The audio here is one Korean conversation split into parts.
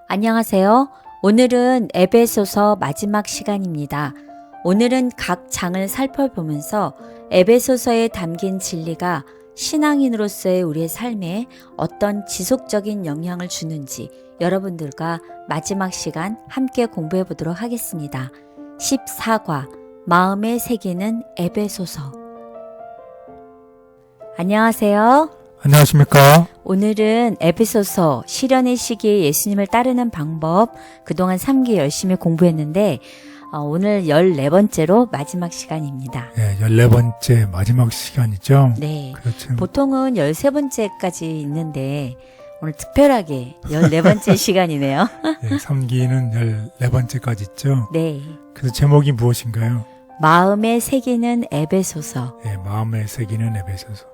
안녕하세요. 오늘은 에베소서 마지막 시간입니다. 오늘은 각 장을 살펴보면서 에베소서에 담긴 진리가 신앙인으로서의 우리의 삶에 어떤 지속적인 영향을 주는지 여러분들과 마지막 시간 함께 공부해 보도록 하겠습니다. 14과 마음에 새기는 에베소서. 안녕하세요. 안녕하십니까? 오늘은 에베소서 시련의 시기에 예수님을 따르는 방법 그동안 3기 열심히 공부했는데 오늘 14번째로 마지막 시간입니다. 네, 14번째 마지막 시간이죠? 네. 그렇죠. 보통은 13번째까지 있는데 오늘 특별하게 14번째 시간이네요. 네, 3기는 14번째까지 있죠? 네. 그래서 제목이 무엇인가요? 마음에 새기는 에베소서. 네, 마음에 새기는 에베소서.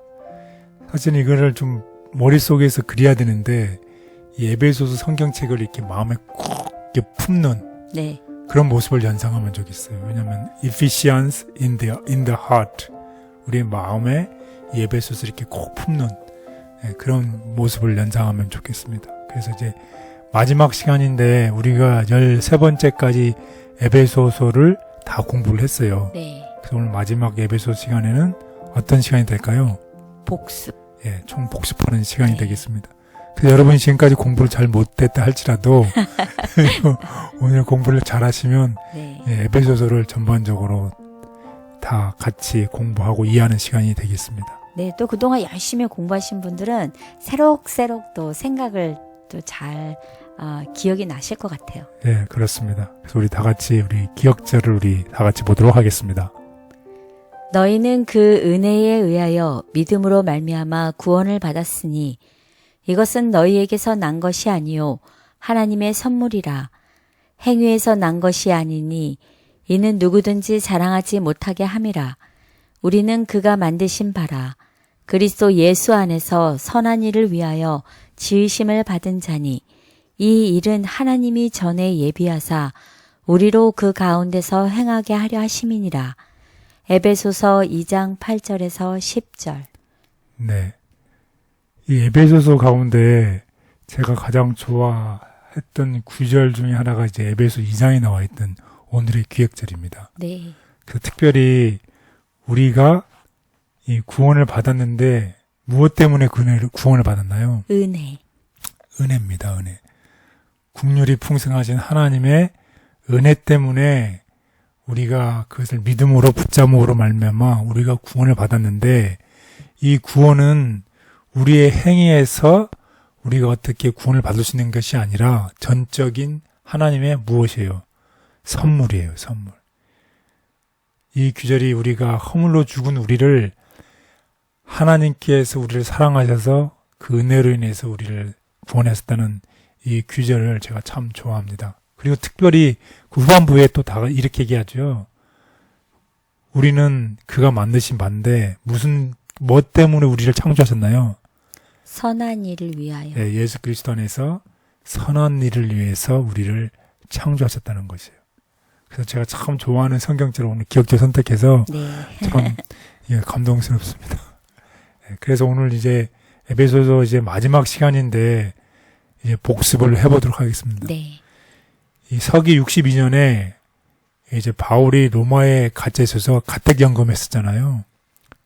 사실 이거를 좀 머릿속에서 그려야 되는데 이 에베소서 성경책을 이렇게 마음에 꼭 이렇게 품는 네. 그런 모습을 연상하면 좋겠어요. 왜냐하면 Ephesians in the heart, 우리의 마음에 이 에베소서를 이렇게 꼭 품는 그런 모습을 연상하면 좋겠습니다. 그래서 이제 마지막 시간인데 우리가 13번째까지 에베소서를 다 공부를 했어요. 네. 그래서 오늘 마지막 에베소 시간에는 어떤 시간이 될까요? 복습. 예, 총 복습하는 시간이 되겠습니다. 그래서 여러분이 지금까지 공부를 잘 못했다 할지라도 오늘 공부를 잘 하시면 네. 예, 에베소서를 전반적으로 다 같이 공부하고 이해하는 시간이 되겠습니다. 네, 또 그동안 열심히 공부하신 분들은 새록새록 또 생각을 또 잘 기억이 나실 것 같아요. 예, 그렇습니다. 그래서 우리 다 같이 우리 기억절을 우리 다 같이 보도록 하겠습니다. 너희는 그 은혜에 의하여 믿음으로 말미암아 구원을 받았으니 이것은 너희에게서 난 것이 아니요 하나님의 선물이라. 행위에서 난 것이 아니니 이는 누구든지 자랑하지 못하게 함이라. 우리는 그가 만드신 바라. 그리스도 예수 안에서 선한 일을 위하여 지으심을 받은 자니 이 일은 하나님이 전에 예비하사 우리로 그 가운데서 행하게 하려 하심이니라. 에베소서 2장 8절에서 10절. 네. 이 에베소서 가운데 제가 가장 좋아했던 구절 중에 하나가 이제 에베소 2장에 나와 있던 오늘의 기억절입니다. 네. 그 특별히 우리가 이 구원을 받았는데 무엇 때문에 구원을 받았나요? 은혜. 은혜입니다. 은혜. 긍휼이 풍성하신 하나님의 은혜 때문에 우리가 그것을 믿음으로 붙잡음으로 말미암아 우리가 구원을 받았는데 이 구원은 우리의 행위에서 우리가 어떻게 구원을 받을 수 있는 것이 아니라 전적인 하나님의 무엇이에요? 선물이에요. 선물. 이 규절이 우리가 허물로 죽은 우리를 하나님께서 우리를 사랑하셔서 그 은혜로 인해서 우리를 구원하셨다는 이 규절을 제가 참 좋아합니다. 그리고 특별히 그 후반부에 또 다 이렇게 얘기하죠. 우리는 그가 만드신 바인데 뭐 때문에 우리를 창조하셨나요? 선한 일을 위하여. 네, 예수 그리스도 안에서 선한 일을 위해서 우리를 창조하셨다는 것이에요. 그래서 제가 참 좋아하는 성경책을 오늘 기억절 선택해서 네. 참 감동스럽습니다. 네, 그래서 오늘 이제 에베소서 이제 마지막 시간인데 이제 복습을 해보도록 하겠습니다. 네. 이 서기 62년에 이제 바울이 로마에 갇혀 있어서 가택연금했었잖아요.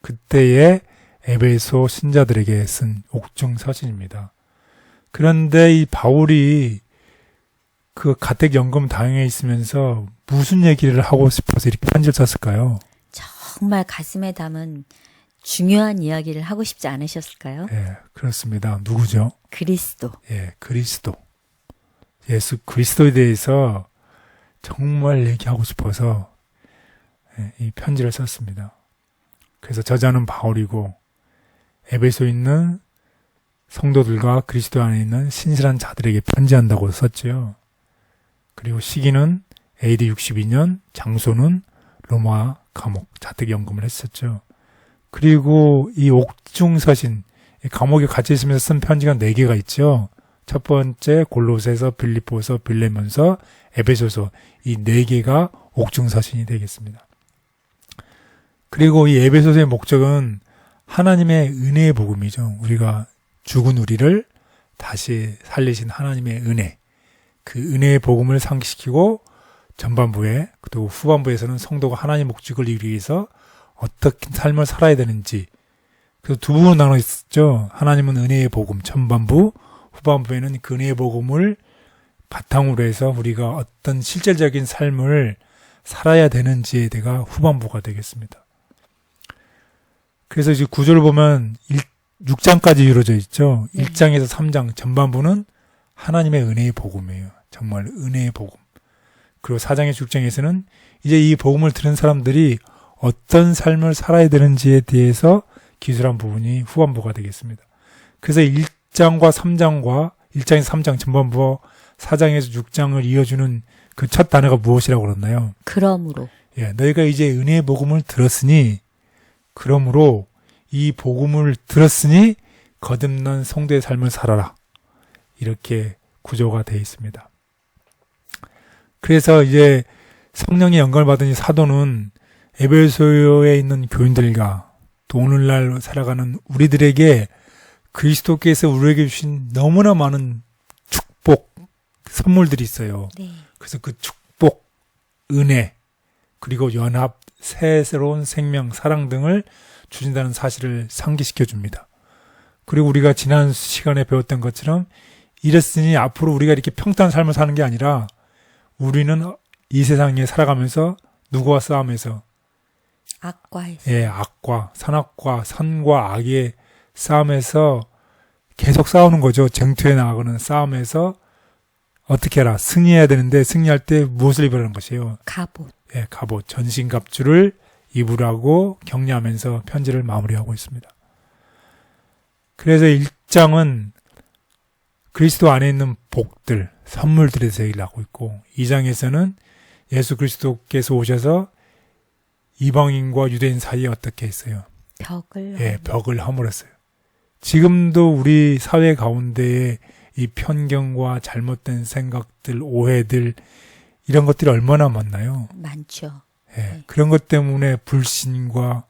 그때의 에베소 신자들에게 쓴 옥중 서신입니다. 그런데 이 바울이 그 가택연금 당해 있으면서 무슨 얘기를 하고 싶어서 이렇게 편지를 썼을까요? 정말 가슴에 담은 중요한 이야기를 하고 싶지 않으셨을까요? 예, 그렇습니다. 누구죠? 그리스도. 예, 그리스도. 예수 그리스도에 대해서 정말 얘기하고 싶어서 이 편지를 썼습니다. 그래서 저자는 바울이고 에베소에 있는 성도들과 그리스도 안에 있는 신실한 자들에게 편지한다고 썼죠. 그리고 시기는 AD 62년, 장소는 로마 감옥, 자택연금을 했었죠. 그리고 이 옥중서신, 감옥에 갇혀 있으면서 쓴 편지가 4개가 있죠. 첫 번째 골로새서, 빌립보서, 빌레몬서, 에베소서, 이 4개가 옥중서신이 되겠습니다. 그리고 이 에베소서의 목적은 하나님의 은혜의 복음이죠. 우리가 죽은 우리를 다시 살리신 하나님의 은혜, 그 은혜의 복음을 상기시키고 전반부에 그리고 후반부에서는 성도가 하나님의 목적을 이루기 위해서 어떻게 삶을 살아야 되는지 그래서 두 부분으로 나눠 있었죠. 하나님은 은혜의 복음 전반부, 후반부에는 그 은혜의 복음을 바탕으로 해서 우리가 어떤 실질적인 삶을 살아야 되는지에 대가 후반부가 되겠습니다. 그래서 이제 구조를 보면 6장까지 이루어져 있죠. 네. 1장에서 3장 전반부는 하나님의 은혜의 복음이에요. 정말 은혜의 복음. 그리고 4장에서 6장에서는 이제 이 복음을 들은 사람들이 어떤 삶을 살아야 되는지에 대해서 기술한 부분이 후반부가 되겠습니다. 그래서 1장과 3장과 1장에서 3장 전반부와 4장에서 6장을 이어주는 그 첫 단어가 무엇이라고 그러나요? 그러므로. 예, 너희가 이제 은혜의 복음을 들었으니 그러므로 이 복음을 들었으니 거듭난 성도의 삶을 살아라. 이렇게 구조가 되어 있습니다. 그래서 이제 성령의 영감을 받은 이 사도는 에베소에 있는 교인들과 또 오늘날 살아가는 우리들에게 그리스도께서 우리에게 주신 너무나 많은 축복, 선물들이 있어요. 네. 그래서 그 축복, 은혜, 그리고 연합, 새로운 생명, 사랑 등을 주신다는 사실을 상기시켜 줍니다. 그리고 우리가 지난 시간에 배웠던 것처럼 이랬으니 앞으로 우리가 이렇게 평탄한 삶을 사는 게 아니라 우리는 이 세상에 살아가면서 누구와 싸움에서 악과에서. 예, 악과 선악과 선과 악의 싸움에서 계속 싸우는 거죠. 쟁투해 나가는 싸움에서 어떻게 해라 승리해야 되는데 승리할 때 무엇을 입으라는 것이에요. 갑옷. 예, 갑옷 전신갑주를 입으라고 격려하면서 편지를 마무리하고 있습니다. 그래서 1장은 그리스도 안에 있는 복들, 선물들에 대해서 얘기를 하고 있고 2장에서는 예수 그리스도께서 오셔서 이방인과 유대인 사이에 어떻게 했어요? 벽을. 예, 벽을 허물었어요. 지금도 우리 사회 가운데에 이 편견과 잘못된 생각들, 오해들 이런 것들이 얼마나 많나요? 많죠. 예, 네. 그런 것 때문에 불신과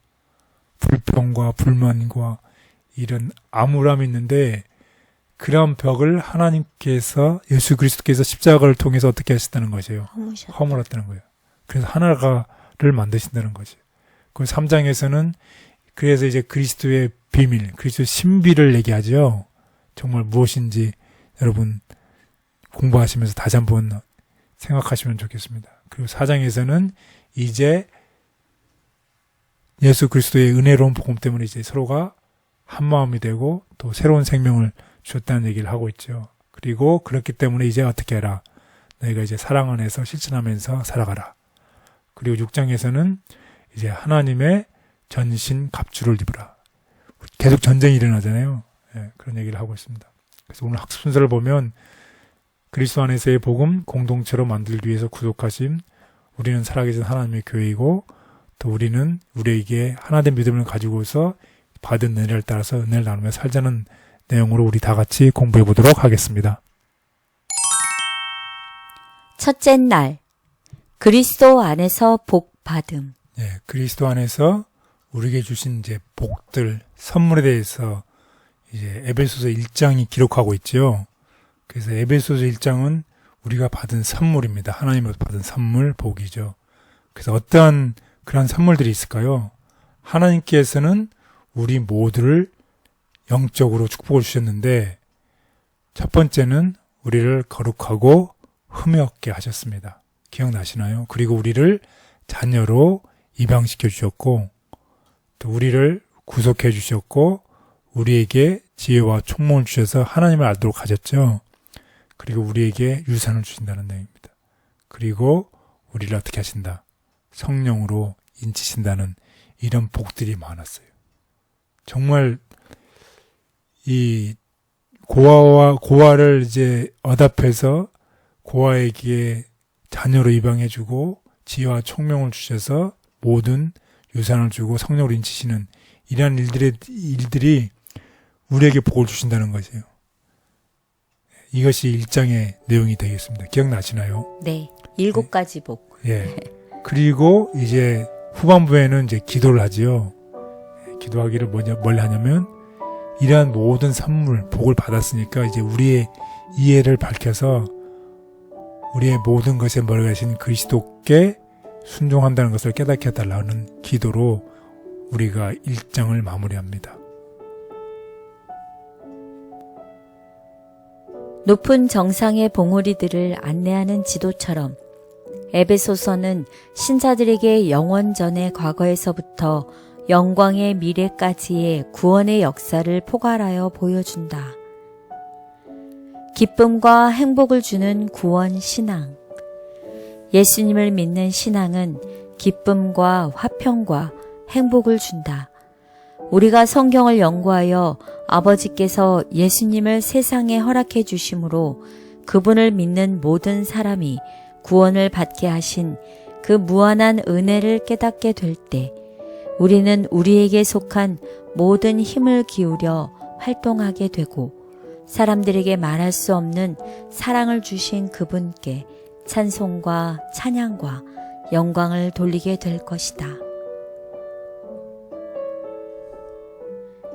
불평과 불만과 이런 암울함이 있는데 그런 벽을 하나님께서 예수 그리스도께서 십자가를 통해서 어떻게 하셨다는 것이에요? 허물었다는 거예요. 그래서 하나를 만드신다는 거죠. 그 3장에서는 그래서 이제 그리스도의 비밀, 그리스도의 신비를 얘기하죠. 정말 무엇인지 여러분 공부하시면서 다시 한번 생각하시면 좋겠습니다. 그리고 4장에서는 이제 예수 그리스도의 은혜로운 복음 때문에 이제 서로가 한 마음이 되고 또 새로운 생명을 주었다는 얘기를 하고 있죠. 그리고 그렇기 때문에 이제 어떻게 해라. 너희가 이제 사랑 안에서 실천하면서 살아가라. 그리고 6장에서는 이제 하나님의 전신 갑주를 입으라. 계속 전쟁이 일어나잖아요. 예, 그런 얘기를 하고 있습니다. 그래서 오늘 학습 순서를 보면 그리스도 안에서의 복음 공동체로 만들기 위해서 구속하심, 우리는 살아계신 하나님의 교회이고 또 우리는 우리에게 하나된 믿음을 가지고서 받은 은혜를 따라서 은혜를 나누며 살자는 내용으로 우리 다 같이 공부해 보도록 하겠습니다. 첫째 날. 그리스도 안에서 복 받음. 예, 그리스도 안에서 우리에게 주신 이제 복들, 선물에 대해서 이제 에베소서 1장이 기록하고 있죠. 그래서 에베소서 1장은 우리가 받은 선물입니다. 하나님으로부터 받은 선물, 복이죠. 그래서 어떠한 그런 선물들이 있을까요? 하나님께서는 우리 모두를 영적으로 축복을 주셨는데 첫 번째는 우리를 거룩하고 흠이 없게 하셨습니다. 기억나시나요? 그리고 우리를 자녀로 입양시켜 주셨고 또 우리를 구속해 주셨고 우리에게 지혜와 총명을 주셔서 하나님을 알도록 하셨죠. 그리고 우리에게 유산을 주신다는 내용입니다. 그리고 우리를 어떻게 하신다? 성령으로 인치신다는 이런 복들이 많았어요. 정말 이 고아를 이제 얻합해서 고아에게 자녀로 입양해주고 지혜와 총명을 주셔서 모든 유산을 주고 성령으로 인치시는 이러한 일들이 우리에게 복을 주신다는 것이에요. 이것이 1장의 내용이 되겠습니다. 기억나시나요? 네. 7가지 복. 예. 그리고 이제 후반부에는 이제 기도를 하지요. 기도하기를 뭘 하냐면 이러한 모든 선물, 복을 받았으니까 이제 우리의 이해를 밝혀서 우리의 모든 것에 머리가 되신 그리스도께 순종한다는 것을 깨닫게 해달라는 기도로 우리가 1장을 마무리합니다. 높은 정상의 봉우리들을 안내하는 지도처럼 에베소서는 신자들에게 영원전의 과거에서부터 영광의 미래까지의 구원의 역사를 포괄하여 보여준다. 기쁨과 행복을 주는 구원 신앙. 예수님을 믿는 신앙은 기쁨과 화평과 행복을 준다. 우리가 성경을 연구하여 아버지께서 예수님을 세상에 허락해 주심으로 그분을 믿는 모든 사람이 구원을 받게 하신 그 무한한 은혜를 깨닫게 될 때 우리는 우리에게 속한 모든 힘을 기울여 활동하게 되고 사람들에게 말할 수 없는 사랑을 주신 그분께 찬송과 찬양과 영광을 돌리게 될 것이다.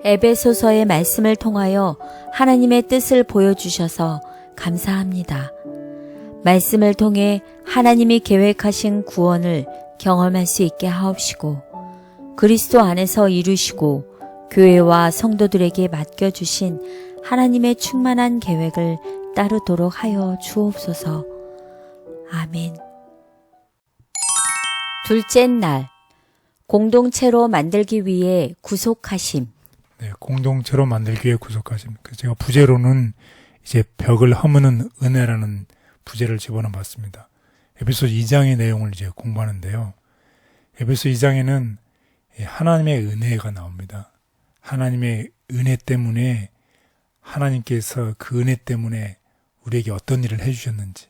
에베소서의 말씀을 통하여 하나님의 뜻을 보여주셔서 감사합니다. 말씀을 통해 하나님이 계획하신 구원을 경험할 수 있게 하옵시고 그리스도 안에서 이루시고 교회와 성도들에게 맡겨주신 하나님의 충만한 계획을 따르도록 하여 주옵소서. 아멘. 둘째 날, 공동체로 만들기 위해 구속하심. 네, 공동체로 만들기 위해 구속하심. 제가 부제로는 이제 벽을 허무는 은혜라는 부제를 집어넣어 봤습니다. 에베소 2장의 내용을 이제 공부하는데요. 에베소 2장에는 하나님의 은혜가 나옵니다. 하나님의 은혜 때문에 하나님께서 그 은혜 때문에 우리에게 어떤 일을 해주셨는지,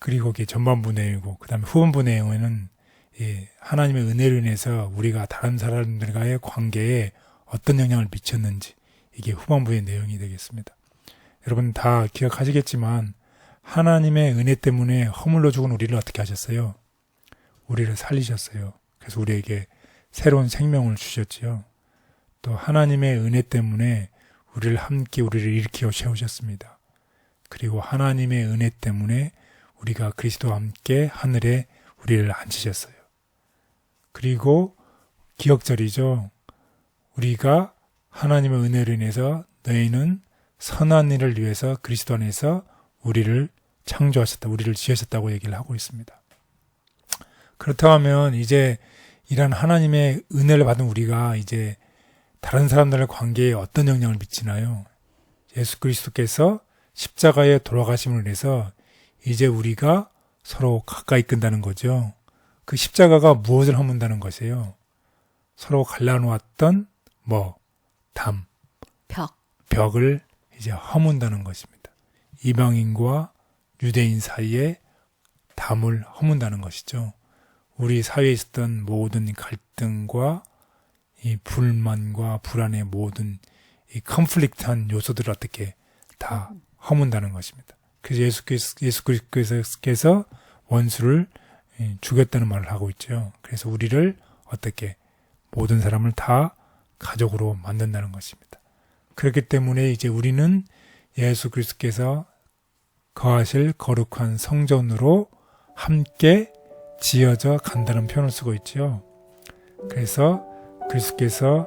그리고 거기에 전반부 내용이고 그 다음에 후반부 내용에는 하나님의 은혜로 인해서 우리가 다른 사람들과의 관계에 어떤 영향을 미쳤는지, 이게 후반부의 내용이 되겠습니다. 여러분 다 기억하시겠지만 하나님의 은혜 때문에 허물로 죽은 우리를 어떻게 하셨어요? 우리를 살리셨어요. 그래서 우리에게 새로운 생명을 주셨지요. 또 하나님의 은혜 때문에 우리를 일으켜 세우셨습니다. 그리고 하나님의 은혜 때문에 우리가 그리스도와 함께 하늘에 우리를 앉히셨어요. 그리고 기억절이죠. 우리가 하나님의 은혜로 인해서 너희는 선한 일을 위해서 그리스도 안에서 우리를 창조하셨다, 우리를 지으셨다고 얘기를 하고 있습니다. 그렇다고 하면 이제 이런 하나님의 은혜를 받은 우리가 이제 다른 사람들의 관계에 어떤 영향을 미치나요? 예수 그리스도께서 십자가에 돌아가심을 위해서 이제 우리가 서로 가까이 끈다는 거죠. 그 십자가가 무엇을 허문다는 것이에요? 서로 갈라놓았던 벽을 이제 허문다는 것입니다. 이방인과 유대인 사이에 담을 허문다는 것이죠. 우리 사회에 있었던 모든 갈등과 이 불만과 불안의 모든 이 컨플릭트한 요소들을 어떻게 다 허문다는 것입니다. 그래서 예수 그리스도께서 원수를 죽였다는 말을 하고 있죠. 그래서 우리를 어떻게 모든 사람을 다 가족으로 만든다는 것입니다. 그렇기 때문에 이제 우리는 예수 그리스도께서 거하실 거룩한 성전으로 함께 지어져 간다는 표현을 쓰고 있죠. 그래서 그리스도께서는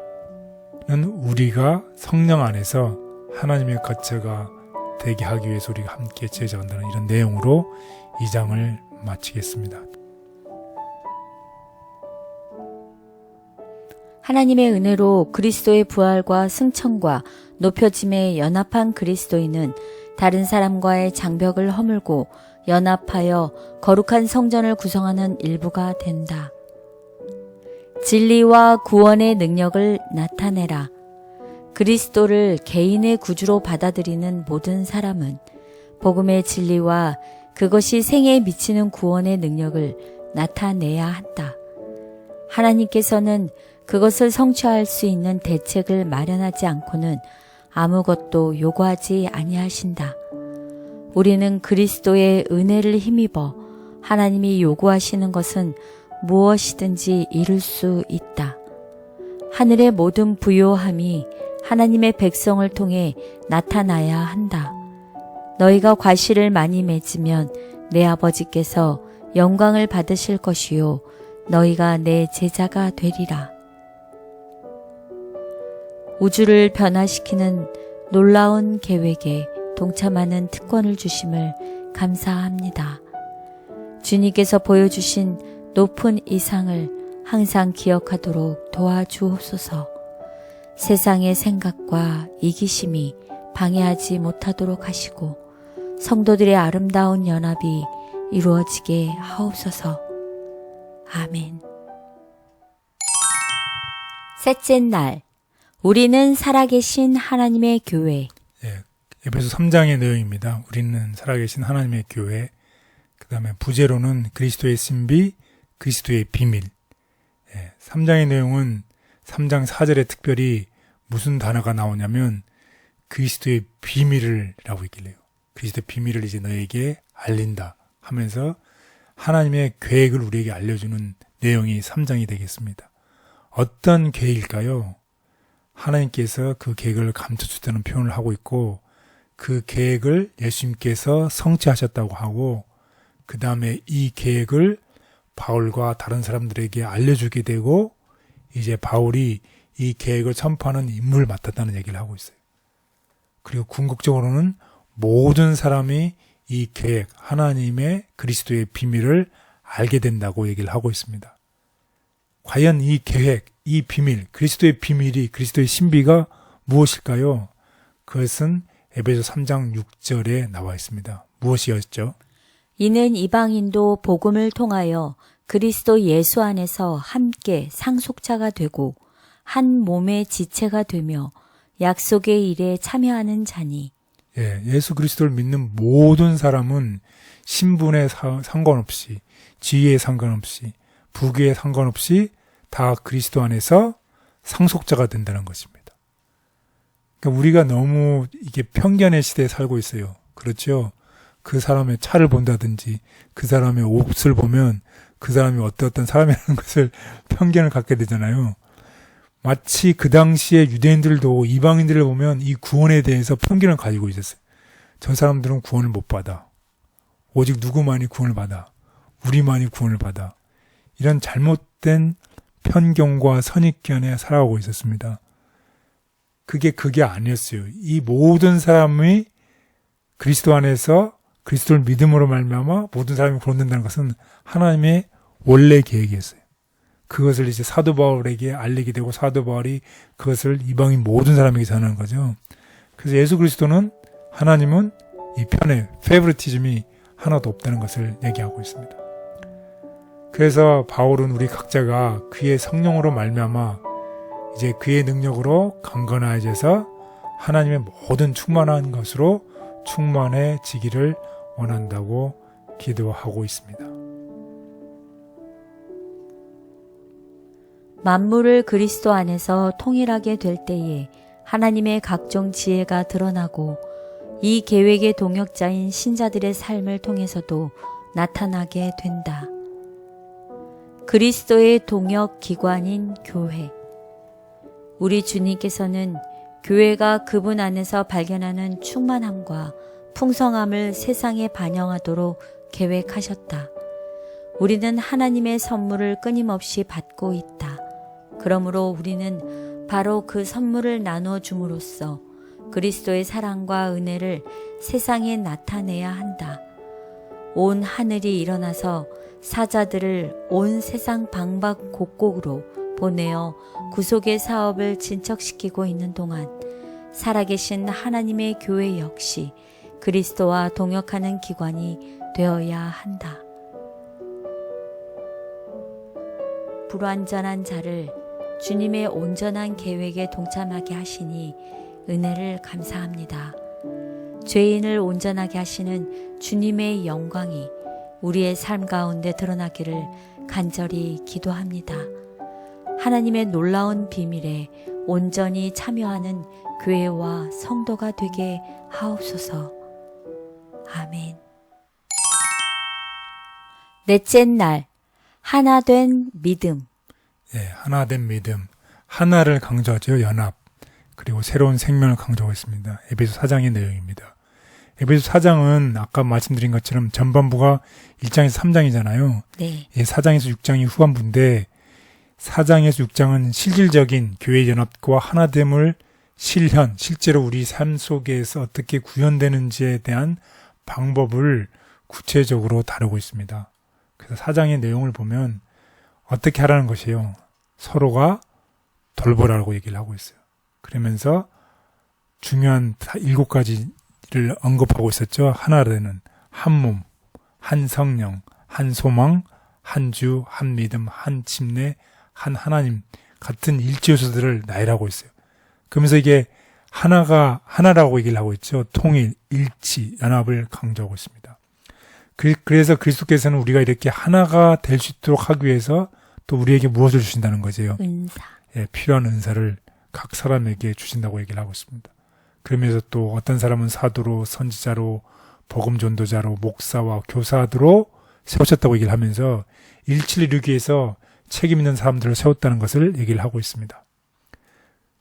우리가 성령 안에서 하나님의 거처가 되게 하기 위해서 우리가 함께 지어져 간다는 이런 내용으로 이 장을 마치겠습니다. 하나님의 은혜로 그리스도의 부활과 승천과 높여짐에 연합한 그리스도인은 다른 사람과의 장벽을 허물고 연합하여 거룩한 성전을 구성하는 일부가 된다. 진리와 구원의 능력을 나타내라. 그리스도를 개인의 구주로 받아들이는 모든 사람은 복음의 진리와 그것이 생애에 미치는 구원의 능력을 나타내야 한다. 하나님께서는 그것을 성취할 수 있는 대책을 마련하지 않고는 아무것도 요구하지 아니하신다. 우리는 그리스도의 은혜를 힘입어 하나님이 요구하시는 것은 무엇이든지 이룰 수 있다. 하늘의 모든 부요함이 하나님의 백성을 통해 나타나야 한다. 너희가 과실을 많이 맺으면 내 아버지께서 영광을 받으실 것이요 너희가 내 제자가 되리라. 우주를 변화시키는 놀라운 계획에 동참하는 특권을 주심을 감사합니다. 주님께서 보여주신 높은 이상을 항상 기억하도록 도와주옵소서. 세상의 생각과 이기심이 방해하지 못하도록 하시고 성도들의 아름다운 연합이 이루어지게 하옵소서. 아멘. 셋째 날, 우리는 살아계신 하나님의 교회. 예, 에베소 3장의 내용입니다. 우리는 살아계신 하나님의 교회. 그 다음에 부제로는 그리스도의 신비, 그리스도의 비밀. 예, 3장의 내용은 3장 4절에 특별히 무슨 단어가 나오냐면 그리스도의 비밀을라고 있길래요. 그리스도의 비밀을 이제 너에게 알린다 하면서 하나님의 계획을 우리에게 알려주는 내용이 3장이 되겠습니다. 어떤 계획일까요? 하나님께서 그 계획을 감춰주다는 표현을 하고 있고 그 계획을 예수님께서 성취하셨다고 하고 그 다음에 이 계획을 바울과 다른 사람들에게 알려주게 되고 이제 바울이 이 계획을 선포하는 임무를 맡았다는 얘기를 하고 있어요. 그리고 궁극적으로는 모든 사람이 이 계획, 하나님의 그리스도의 비밀을 알게 된다고 얘기를 하고 있습니다. 과연 이 계획, 이 비밀, 그리스도의 비밀이 그리스도의 신비가 무엇일까요? 그것은 에베소 3장 6절에 나와 있습니다. 무엇이었죠? 이는 이방인도 복음을 통하여 그리스도 예수 안에서 함께 상속자가 되고 한 몸의 지체가 되며 약속의 일에 참여하는 자니. 예, 예수 그리스도를 믿는 모든 사람은 신분에 상관없이, 지위에 상관없이, 부귀에 상관없이 다 그리스도 안에서 상속자가 된다는 것입니다. 그러니까 우리가 너무 이게 편견의 시대에 살고 있어요. 그렇죠? 그 사람의 차를 본다든지 그 사람의 옷을 보면 그 사람이 어떤 사람이라는 것을 편견을 갖게 되잖아요. 마치 그 당시에 유대인들도 이방인들을 보면 이 구원에 대해서 편견을 가지고 있었어요. 저 사람들은 구원을 못 받아. 오직 누구만이 구원을 받아. 우리만이 구원을 받아. 이런 잘못된 편견과 선입견에 살아가고 있었습니다. 그게 아니었어요. 이 모든 사람이 그리스도 안에서 그리스도를 믿음으로 말미암아 모든 사람이 구원된다는 것은 하나님의 원래 계획이었어요. 그것을 이제 사도 바울에게 알리게 되고 사도 바울이 그것을 이방인 모든 사람에게 전하는 거죠. 그래서 예수 그리스도는 하나님은 이 편에 페이버리티즘이 하나도 없다는 것을 얘기하고 있습니다. 그래서 바울은 우리 각자가 그의 성령으로 말미암아 이제 그의 능력으로 강건해져서 하나님의 모든 충만한 것으로 충만해지기를 원한다고 기도하고 있습니다. 만물을 그리스도 안에서 통일하게 될 때에 하나님의 각종 지혜가 드러나고 이 계획의 동역자인 신자들의 삶을 통해서도 나타나게 된다. 그리스도의 동역 기관인 교회. 우리 주님께서는 교회가 그분 안에서 발견하는 충만함과 풍성함을 세상에 반영하도록 계획하셨다. 우리는 하나님의 선물을 끊임없이 받고 있다. 그러므로 우리는 바로 그 선물을 나누어 줌으로써 그리스도의 사랑과 은혜를 세상에 나타내야 한다. 온 하늘이 일어나서 사자들을 온 세상 방방곡곡으로 보내어 구속의 사업을 진척시키고 있는 동안 살아계신 하나님의 교회 역시 그리스도와 동역하는 기관이 되어야 한다. 불완전한 자를 주님의 온전한 계획에 동참하게 하시니 은혜를 감사합니다. 죄인을 온전하게 하시는 주님의 영광이 우리의 삶 가운데 드러나기를 간절히 기도합니다. 하나님의 놀라운 비밀에 온전히 참여하는 교회와 성도가 되게 하옵소서. 아멘. 넷째 날, 하나된 믿음. 예, 하나된 믿음. 하나를 강조하죠. 연합. 그리고 새로운 생명을 강조하고 있습니다. 에베소 4장의 내용입니다. 에베소 4장은 아까 말씀드린 것처럼 전반부가 1장에서 3장이잖아요. 네. 4장에서 6장이 후반부인데 4장에서 6장은 실질적인 교회 연합과 하나됨을 실제로 우리 삶 속에서 어떻게 구현되는지에 대한 방법을 구체적으로 다루고 있습니다. 그래서 4장의 내용을 보면 어떻게 하라는 것이에요. 서로가 돌보라고 얘기를 하고 있어요. 그러면서 중요한 7가지를 언급하고 있었죠. 하나 되는 한 몸, 한 성령, 한 소망, 한 주, 한 믿음, 한 침례, 한 하나님 같은 일치 요소들을 나열하고 있어요. 그러면서 이게 하나라고 얘기를 하고 있죠. 통일, 일치, 연합을 강조하고 있습니다. 그래서 그리스도께서는 우리가 이렇게 하나가 될 수 있도록 하기 위해서 또 우리에게 무엇을 주신다는 거죠? 은사. 예, 필요한 은사를 각 사람에게 주신다고 얘기를 하고 있습니다. 그러면서 또 어떤 사람은 사도로, 선지자로, 복음 전도자로, 목사와 교사로 세우셨다고 얘기를 하면서 일치를 이루기 위해서 책임 있는 사람들을 세웠다는 것을 얘기를 하고 있습니다.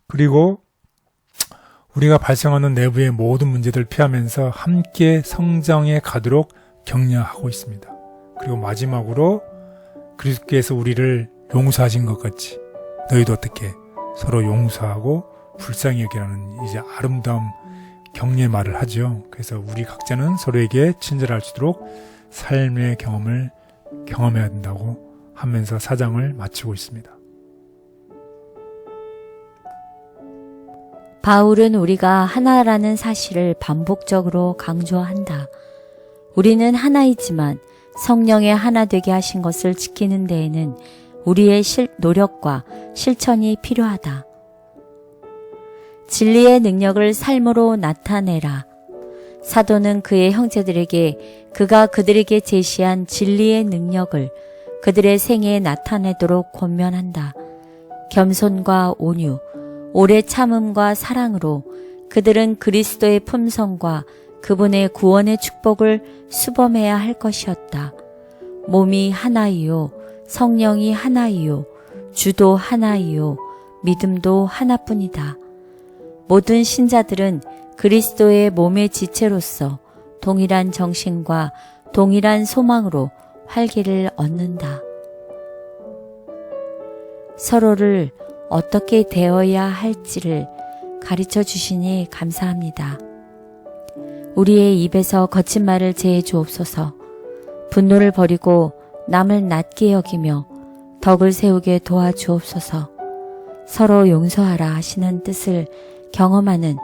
그리고 우리가 발생하는 내부의 모든 문제들을 피하면서 함께 성장해 가도록 격려하고 있습니다. 그리고 마지막으로 그리스도께서 우리를 용서하신 것 같이 너희도 어떻게 서로 용서하고 불쌍히 여기라는 이제 아름다운 격려의 말을 하죠. 그래서 우리 각자는 서로에게 친절할 수 있도록 삶의 경험을 경험해야 된다고 하면서 4장을 마치고 있습니다. 바울은 우리가 하나라는 사실을 반복적으로 강조한다. 우리는 하나이지만 성령의 하나 되게 하신 것을 지키는 데에는 우리의 노력과 실천이 필요하다. 진리의 능력을 삶으로 나타내라. 사도는 그의 형제들에게 그가 그들에게 제시한 진리의 능력을 그들의 생애에 나타내도록 권면한다. 겸손과 온유, 오래 참음과 사랑으로 그들은 그리스도의 품성과 그분의 구원의 축복을 수범해야 할 것이었다. 몸이 하나이요, 성령이 하나이요, 주도 하나이요, 믿음도 하나뿐이다. 모든 신자들은 그리스도의 몸의 지체로서 동일한 정신과 동일한 소망으로 활기를 얻는다. 서로를 어떻게 대해야 할지를 가르쳐 주시니 감사합니다. 우리의 입에서 거친 말을 제해 주옵소서. 분노를 버리고 남을 낮게 여기며 덕을 세우게 도와주옵소서. 서로 용서하라 하시는 뜻을 경험하는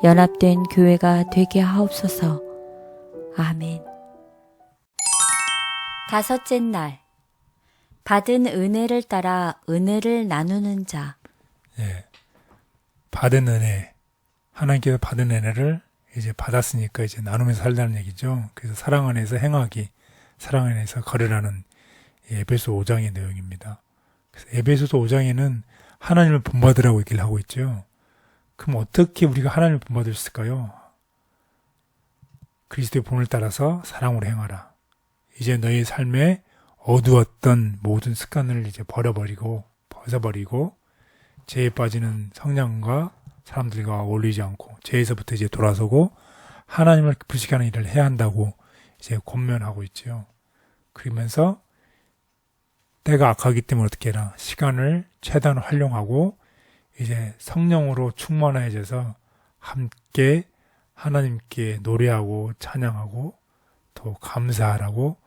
연합된 교회가 되게 하옵소서. 아멘. 5째 날, 받은 은혜를 따라 은혜를 나누는 자. 예, 받은 은혜, 하나님께서 받은 은혜를 이제 받았으니까 이제 나누면서 살자는 얘기죠. 그래서 사랑 안에서 행하기, 사랑 안에서 거래라는 에베소 5장의 내용입니다. 그래서 에베소서 5장에는 하나님을 본받으라고 얘기를 하고 있죠. 그럼 어떻게 우리가 하나님을 본받을 수 있을까요? 그리스도의 본을 따라서 사랑으로 행하라. 이제 너희 삶에 어두웠던 모든 습관을 이제 벗어버리고 죄에 빠지는 성령과 사람들과 어울리지 않고 죄에서부터 이제 돌아서고 하나님을 불식하는 일을 해야 한다고 이제 권면하고 있죠. 그러면서 때가 악하기 때문에 어떻게 해라. 시간을 최대한 활용하고 이제 성령으로 충만해져서 함께 하나님께 노래하고 찬양하고 또 감사하라고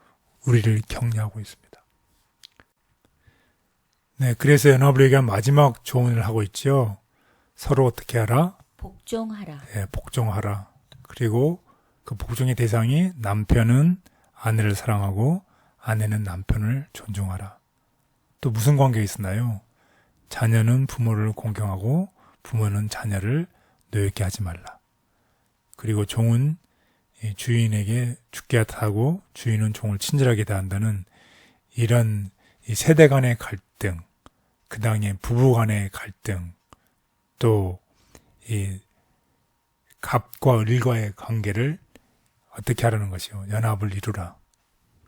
우리를 격려하고 있습니다. 네, 그래서 연합을 얘기한 마지막 조언을 하고 있죠. 서로 어떻게 하라? 복종하라. 네, 복종하라. 그리고 그 복종의 대상이 남편은 아내를 사랑하고 아내는 남편을 존중하라. 또 무슨 관계가 있었나요? 자녀는 부모를 공경하고 부모는 자녀를 노엽게 하지 말라. 그리고 종은 주인에게 죽게 하고 주인은 종을 친절하게 대한다는 이런 이 세대 간의 갈등, 그 다음에 부부 간의 갈등, 또 이 갑과 을과의 관계를 어떻게 하라는 것이요? 연합을 이루라.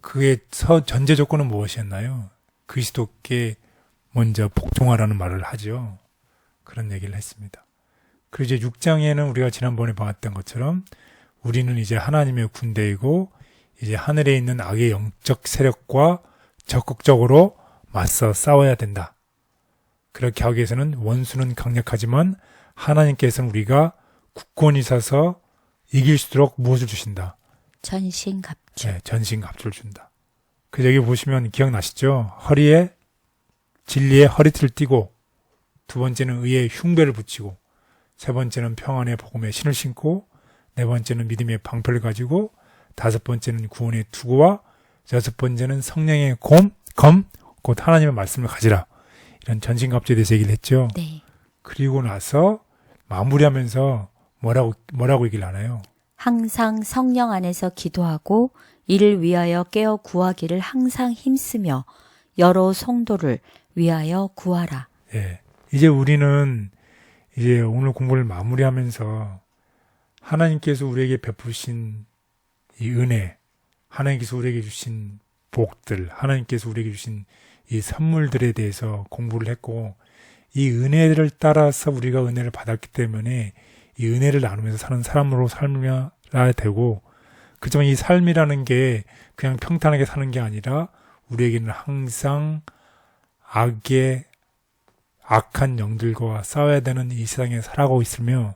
그의 전제 조건은 무엇이었나요? 그리스도께 먼저 복종하라는 말을 하죠. 그런 얘기를 했습니다. 그리고 이제 6장에는 우리가 지난번에 봤던 것처럼 우리는 이제 하나님의 군대이고 이제 하늘에 있는 악의 영적 세력과 적극적으로 맞서 싸워야 된다. 그렇게 하기 위해서는 원수는 강력하지만 하나님께서는 우리가 굳건히 서서 이길 수 있도록 무엇을 주신다? 전신갑주. 네, 전신갑주를 준다. 그래서 여기 보시면 기억나시죠? 허리에 진리의 허리띠를 띠고, 두 번째는 의의 흉배를 붙이고, 세 번째는 평안의 복음의 신을 신고, 네 번째는 믿음의 방패를 가지고, 다섯 번째는 구원의 투구와, 여섯 번째는 성령의 곧 하나님의 말씀을 가지라. 이런 전신갑주에 대해서 얘기를 했죠. 네. 그리고 나서 마무리하면서 뭐라고 얘기를 하나요? 항상 성령 안에서 기도하고 이를 위하여 깨어 구하기를 항상 힘쓰며 여러 성도를 위하여 구하라. 예. 이제 우리는 이제 오늘 공부를 마무리하면서 하나님께서 우리에게 베푸신 이 은혜, 하나님께서 우리에게 주신 복들, 하나님께서 우리에게 주신 이 선물들에 대해서 공부를 했고, 이 은혜를 따라서 우리가 은혜를 받았기 때문에 이 은혜를 나누면서 사는 사람으로 살아야 되고, 그렇지만 이 삶이라는 게 그냥 평탄하게 사는 게 아니라 우리에게는 항상 악한 영들과 싸워야 되는 이 세상에 살아가고 있으며,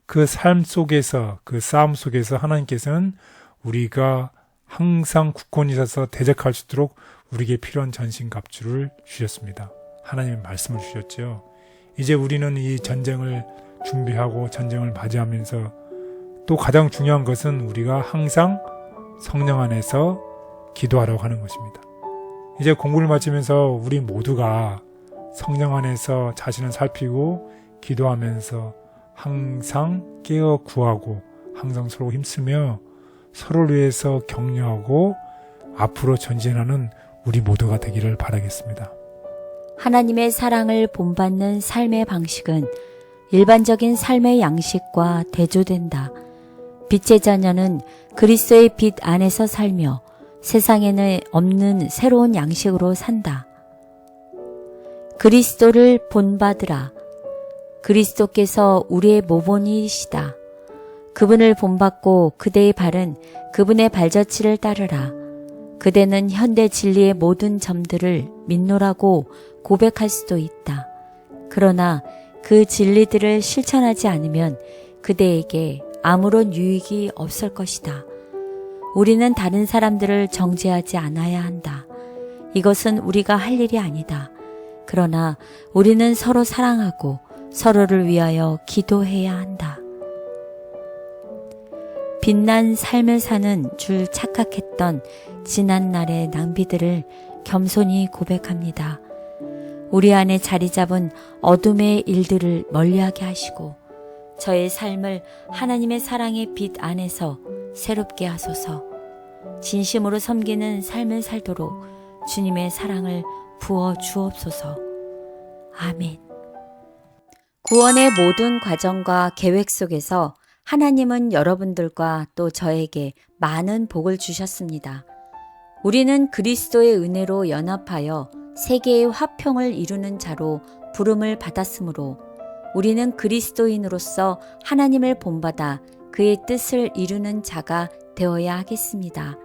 그 삶 속에서, 그 싸움 속에서 하나님께서는 우리가 항상 굳건히 서서 대적할 수 있도록 우리에게 필요한 전신갑주를 주셨습니다. 하나님의 말씀을 주셨죠. 이제 우리는 이 전쟁을 준비하고 전쟁을 맞이하면서 또 가장 중요한 것은 우리가 항상 성령 안에서 기도하라고 하는 것입니다. 이제 공부를 마치면서 우리 모두가 성령 안에서 자신을 살피고 기도하면서 항상 깨어 구하고 항상 서로 힘쓰며 서로를 위해서 격려하고 앞으로 전진하는 우리 모두가 되기를 바라겠습니다. 하나님의 사랑을 본받는 삶의 방식은 일반적인 삶의 양식과 대조된다. 빛의 자녀는 그리스도의 빛 안에서 살며 세상에는 없는 새로운 양식으로 산다. 그리스도를 본받으라. 그리스도께서 우리의 모본이시다. 그분을 본받고 그대의 발은 그분의 발자취를 따르라. 그대는 현대 진리의 모든 점들을 믿노라고 고백할 수도 있다. 그러나 그 진리들을 실천하지 않으면 그대에게 아무런 유익이 없을 것이다. 우리는 다른 사람들을 정죄하지 않아야 한다. 이것은 우리가 할 일이 아니다. 그러나 우리는 서로 사랑하고 서로를 위하여 기도해야 한다. 빛난 삶을 사는 줄 착각했던 지난날의 낭비들을 겸손히 고백합니다. 우리 안에 자리 잡은 어둠의 일들을 멀리하게 하시고 저의 삶을 하나님의 사랑의 빛 안에서 새롭게 하소서. 진심으로 섬기는 삶을 살도록 주님의 사랑을 부어 주옵소서. 아멘. 구원의 모든 과정과 계획 속에서 하나님은 여러분들과 또 저에게 많은 복을 주셨습니다. 우리는 그리스도의 은혜로 연합하여 세계의 화평을 이루는 자로 부름을 받았으므로 우리는 그리스도인으로서 하나님을 본받아 그의 뜻을 이루는 자가 되어야 하겠습니다.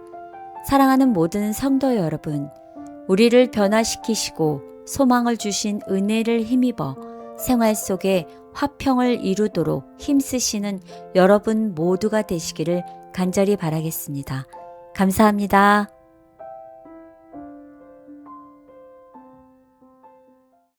사랑하는 모든 성도 여러분, 우리를 변화시키시고 소망을 주신 은혜를 힘입어 생활 속에 화평을 이루도록 힘쓰시는 여러분 모두가 되시기를 간절히 바라겠습니다. 감사합니다.